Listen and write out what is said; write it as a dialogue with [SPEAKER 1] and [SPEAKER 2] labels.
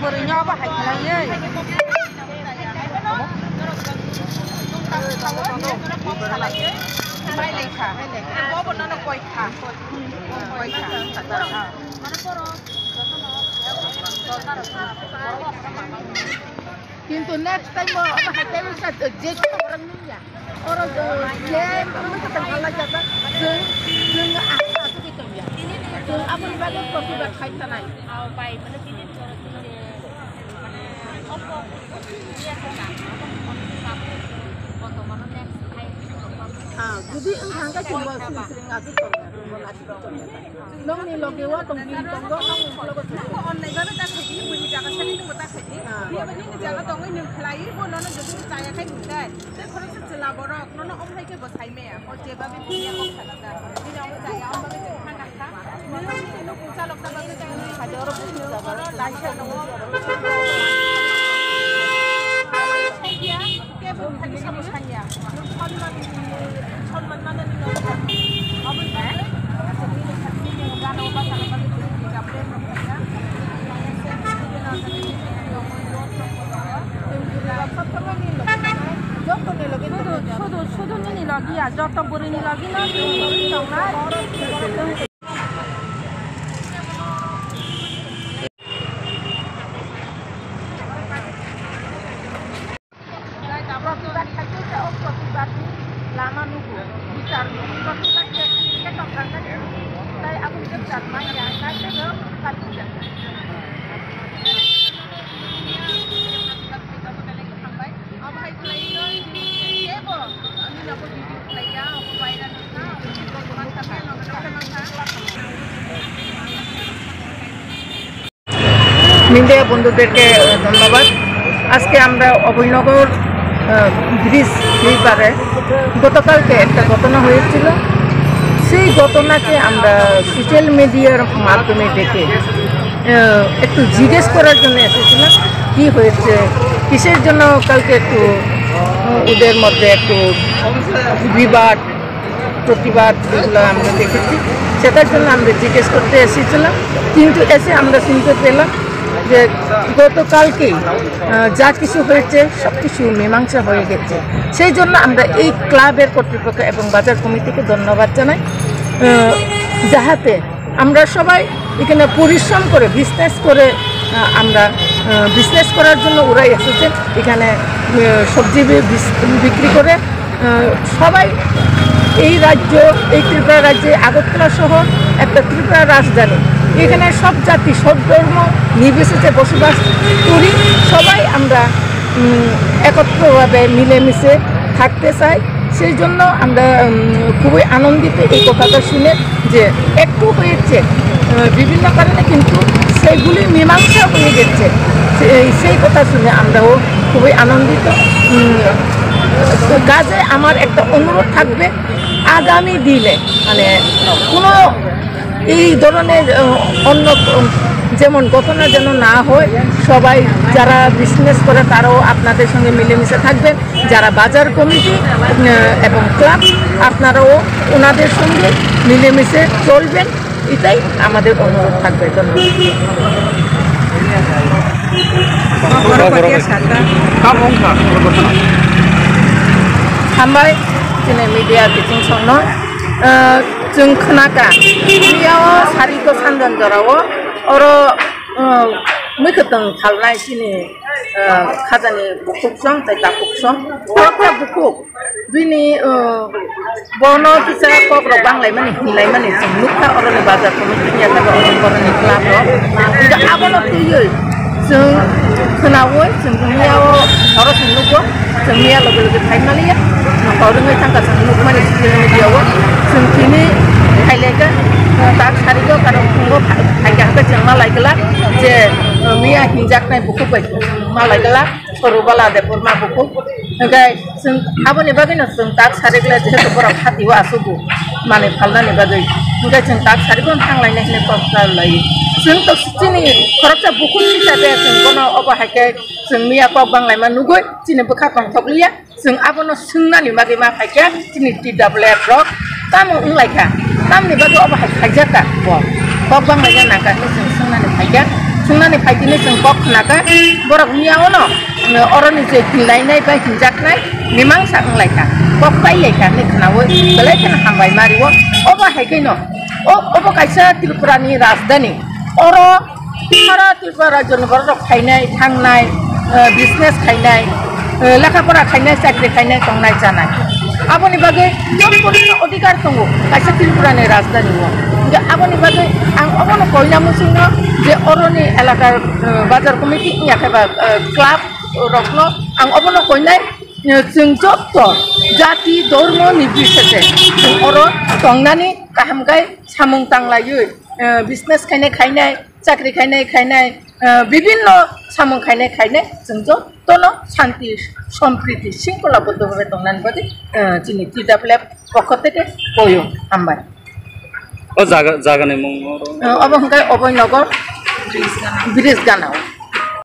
[SPEAKER 1] बोरैनो बाहाय खालायो
[SPEAKER 2] কিন্তু next time mo makakita mo sa just orang niya orang dia mereka tengah jaga seng apa itu ya seng apa ni bagai kopi berkait tanah baik mana sini opo dia sana foto mana next jadi engkau kan cuma sering aku nong ni logi wa tong ni tong go nong logo ko online ba ta khadi buni jaga sani ni mata khadi dia bani ni jaga tong ni khlai bo no no jodu chaya khai bundai te khore se chila borok no no om hai ke bosai me o je ba bi dia ko khala da ni no ga jaya om ba ke khana kha ni ni no pucha lok ta ba ke jaya khadi oro pucha jaga lai cha no dia ke bu khadi sa musanya chon man man ni no om ba Sudah ni lagi ya, jatuh beri ni lagi nanti tong na. Lama nunggu, bisa प्रतिबाद के token का ताई aku jam jatma ya, saya tu kali jam. अब है तो ये वो अभी ना कोई वीडियो लाया अब वायरल ना उसको दुकान का है ना মিডিয়া বন্ধুদেরকে ধন্যবাদ। আজকে আমরা অভয়নগর ব্রিজ এই পারে গতকালকে একটা ঘটনা হয়েছিল, সেই ঘটনাকে আমরা সোশ্যাল মিডিয়ার মাধ্যমে দেখে একটু জিজ্ঞেস করার জন্য এসেছিলাম কি হয়েছে, কিসের জন্য কালকে একটু ওদের মধ্যে একটু বিবাদ প্রতিবাদ যেগুলো আমরা দেখেছি সেটার জন্য আমরা জিজ্ঞেস করতে এসেছিলাম। কিন্তু এসে আমরা শুনতে পেলাম যে গতকালকেই যা কিছু হয়েছে সব কিছু মীমাংসা হয়ে গেছে। সেই জন্য আমরা এই ক্লাবের কর্তৃপক্ষ এবং বাজার কমিটিকে ধন্যবাদ জানাই, যাহাতে আমরা সবাই এখানে পরিশ্রম করে বিজনেস করে আমরা বিজনেস করার জন্য ওরাই এসেছেন, এখানে সবজি বিক্রি করে সবাই এই রাজ্য এই ত্রিপুরা রাজ্যে আগরতলা শহর একটা ত্রিপুরা রাজধানী, এখানে সব জাতি সব ধর্ম নির্বিশেষে বসবাস করি, সবাই আমরা একত্রভাবে মিলেমিশে থাকতে চাই। সেই জন্য আমরা খুবই আনন্দিত এই কথাটা শুনে যে একটু হয়েছে বিভিন্ন কারণে কিন্তু সেগুলি মীমাংসা হয়ে গেছে, সেই কথা শুনে আমরাও খুবই আনন্দিত। কাজে আমার একটা অনুরোধ থাকবে আগামী দিনে মানে কোনো এই ধরনের অন্য যেমন ঘটনা যেন না হয়, সবাই যারা বিজনেস করে তারাও আপনাদের সঙ্গে মিলেমিশে থাকবেন, যারা বাজার কমিটি এবং ক্লাব আপনারাও ওনাদের সঙ্গে মিলেমিশে চলবেন, এটাই আমাদের অনুরোধ থাকবে। हामबाय दिनै मिडिया बिथिंसावनो जों खोनागा बेयाव सारिखौ सानजोन जराव अरो मैखोतों थालनाय दिनै खाजानि बुकुकसं तैता बुकुकसं खरखा बुकुक दिनै बनो किसा कग्र बांलाय माने हिलाय माने जों नुखा अरनि बाजार कमिटिनि एबा अरनि क्लाब दा आबनो फैयो जों खोनावो जों मियाव हर संनुको जों मिया लगे लगे थाइमालिया गावदों थांगा जों नुक माने सोशल मिडियाव जों दिनै थाइलेगा दा सारिखौ आरो फुंगो थाइगाखौ जों मालायगला जे मिया हिंजाकनाय बुकु बायदि मालायगला सरबाला दे बोरमा बुकु ओमफ्राय जों आबोनि बागैनो जों दा सारिगला जेहेतु बराव खाथिवा आसुगु माने फालनानि बागै ओमफ्राय जों दा सारिखौ थांलायनाय होननाय प्रस्ताव लायो जों तो दिनै खरचा बुकु हिसाबै जों गनो अबहायके जों मिया पाव बांलायमा नुगै दिनै बोखा कंथकलिया जों आबोनो सोंनानि बागै मा फायके दिनै DWF रक ताम उंलायखा तामनि बागै अबहाय फायजाका पाव बांलायना नागा जों सोंनानि फायके सुंनानै फाइदिनो जों कक नागा बरक मियावनो अरनि जे हिलायनाय बा हिंजाकनाय मिमां सांलायका कक पाइलायका निखनावो गलायखन हामबाय मारिवो अबो हायकैनो अबो कायसा त्रिपुरानि राजधानी अर सारा त्रिपुरा राज्यनि बरक खायनाय थांनाय बिजनेस खायनाय लेखापरा खायनाय साख्रि खायनाय संनाय जानाय आबोनि बागै सम्पूर्ण अधिकार दङ कायसा त्रिपुरानि राजधानीआव आबोनि बागै आं अबनो कयना मुसिनो जे अरनि एलाकार बाजार कमिटि याखाबा क्लाब रखनो आं अबनो कयनाय जों जत्त जाति धर्म निर्बिसेसे जों अर संनानै गाहामगाय सामुं तांलायो बिजनेस खायनाय साख्रि खायनाय विभिन्न सामुं खायनाय जों जत्तनो शांति सम्प्रीति शृंखलाबद्धभावे दंनानै बादि जोंनि टिडाब्लिउएफ पक्ष থেকে कयो हामबाय जागानि मुं अबहंगाय अभयनगर ब्रिज गानाव